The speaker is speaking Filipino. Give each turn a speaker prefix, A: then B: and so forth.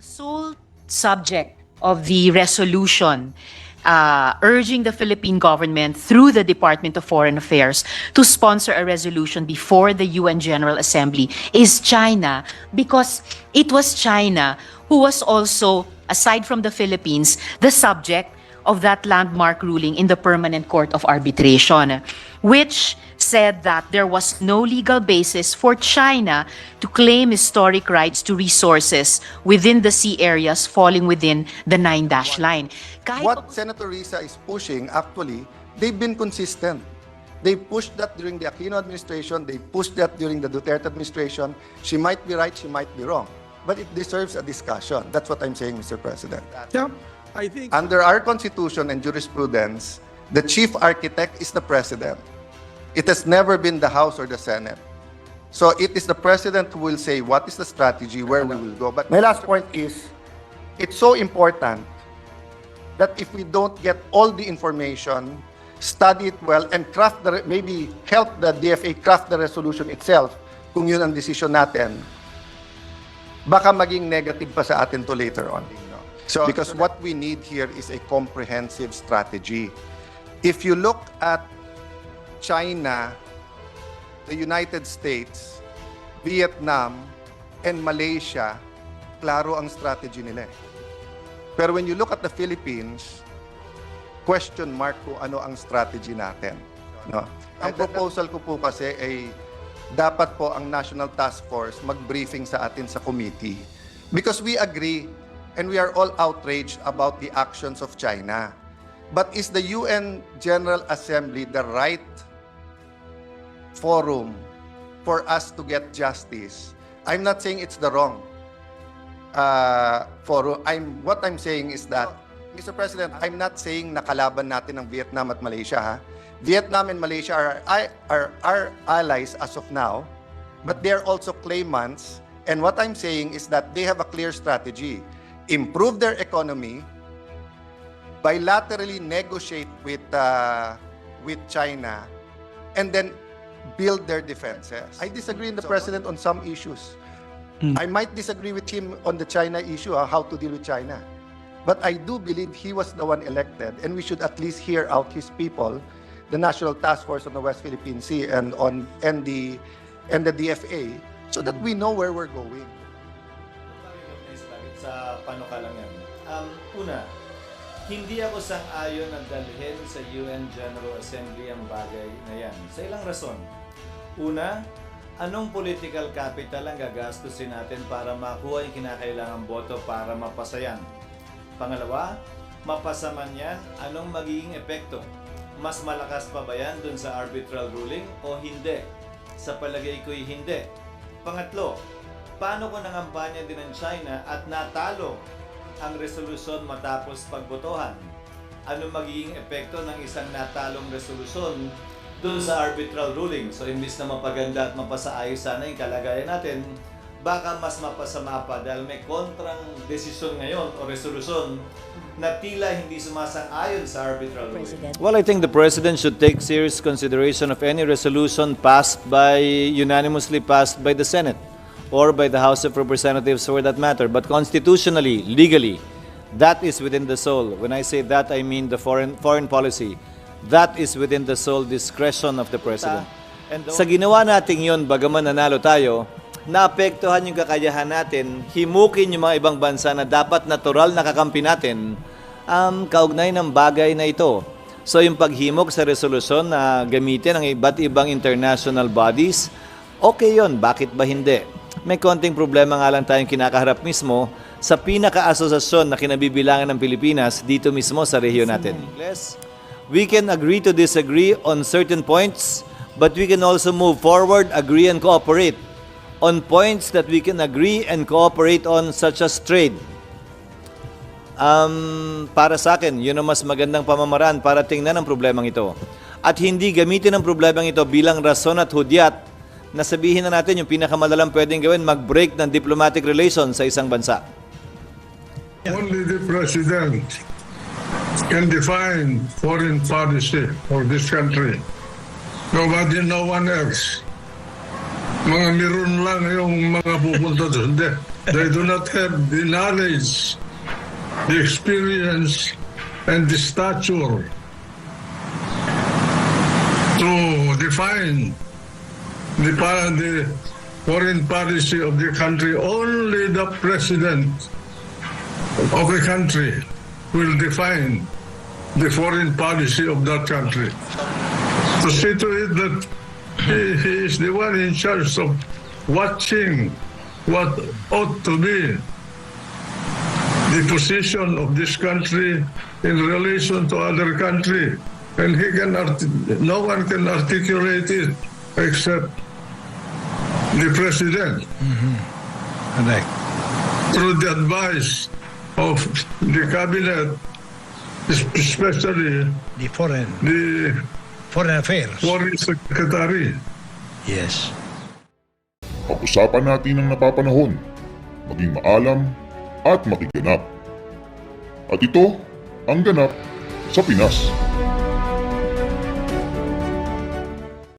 A: sole subject of the resolution urging the Philippine government through the Department of Foreign Affairs to sponsor a resolution before the UN General Assembly is China, because it was China who was also, aside from the Philippines, the subject of that landmark ruling in the Permanent Court of Arbitration, which said that there was no legal basis for China to claim historic rights to resources within the sea areas falling within the 9-dash line.
B: What Senator Risa is pushing, actually, they've been consistent. They pushed that during the Aquino administration. They pushed that during the Duterte administration. She might be right, she might be wrong. But it deserves a discussion. That's what I'm saying, Mr. President.
C: Yeah, I think
B: Under our Constitution and jurisprudence, the chief architect is the President. It has never been the House or the Senate. So it is the President who will say what is the strategy, where we will go. But my last point is, it's so important that if we don't get all the information, study it well, and craft maybe help the DFA craft the resolution itself, kung yun ang decision natin, baka maging negative pa sa atin to later on. So, because what we need here is a comprehensive strategy. If you look at China, the United States, Vietnam, and Malaysia, klaro ang strategy nila. Pero when you look at the Philippines, question mark kung ano ang strategy natin. No? Ang proposal ko po kasi ay dapat po ang National Task Force mag-briefing sa atin sa committee. Because we agree and we are all outraged about the actions of China. But is the UN General Assembly the right forum for us to get justice? I'm not saying it's the wrong forum. What I'm saying is that, Mr. President, I'm not saying nakalaban natin ang Vietnam at Malaysia. Ha? Vietnam and Malaysia are our allies as of now, but they're also claimants. And what I'm saying is that they have a clear strategy. Improve their economy, bilaterally negotiate with China, and then build their defenses. I disagree with the President on some issues. I might disagree with him on the China issue, how to deal with China. But I do believe he was the one elected, and we should at least hear out his people, the National Task Force on the West Philippine Sea and the DFA, so that we know where we're going.
D: Sa panukalang yan. Una, hindi ako sang-ayon na dalhin sa UN General Assembly ang bagay na yan. Sa ilang rason. Una, anong political capital ang gagastusin natin para makuha yung kinakailangang boto para mapasayan? Pangalawa, mapasa man yan, anong magiging epekto? Mas malakas pa ba yan dun sa arbitral ruling o hindi? Sa palagay ko'y hindi. Pangatlo, paano kung nangampanya din ng China at natalo ang resolusyon matapos pagbotohan? Ano magiging epekto ng isang natalong resolusyon dun sa arbitral ruling? So, imbis na mapaganda at mapasaayos sana yung kalagayan natin, baka mas mapasama pa dahil may kontrang desisyon ngayon o resolusyon na tila hindi sumasang-ayon sa arbitral ruling.
E: Well, I think the President should take serious consideration of any resolution unanimously passed by the Senate or by the House of Representatives for that matter. But constitutionally, legally, that is within the sole. When I say that, I mean the foreign policy. That is within the sole discretion of the President. Sa ginawa natin yun, bagaman nanalo tayo, naapektuhan yung kakayahan natin, himukin yung mga ibang bansa na dapat natural na kakampi natin, kaugnay ng bagay na ito. So yung paghimok sa resolusyon na gamitin ang iba't ibang international bodies, okay yun, bakit ba hindi? May konting problema nga lang tayong kinakaharap mismo sa pinaka-asosasyon na kinabibilangan ng Pilipinas dito mismo sa rehiyon natin. We can agree to disagree on certain points, but we can also move forward, agree and cooperate on points that we can agree and cooperate on, such as trade. Para sa akin, yun ang mas magandang pamamaraan para tingnan ang problemang ito. At hindi gamitin ang problemang ito bilang rason at hudyat na sabihin na natin yung pinakamadalang pwedeng gawin, mag-break ng diplomatic relations sa isang bansa.
C: only the President can define foreign policy for this country. Nobody, no one else. Mga meron lang yung mga pupunta doon. Hindi. They do not have the knowledge, the experience, and the stature to define the foreign policy of the country. Only the president of a country will define the foreign policy of that country. To see to it that he is the one in charge of watching what ought to be the position of this country in relation to other country. And no one can articulate it except the president.
F: Correct.
C: Through the advice of the cabinet, especially
F: The foreign
C: the
F: affairs.
C: foreign secretary.
F: Yes.
G: Pag-usapan natin ang napapanahon, maging maalam at makiganap. At ito ang ganap sa Pinas.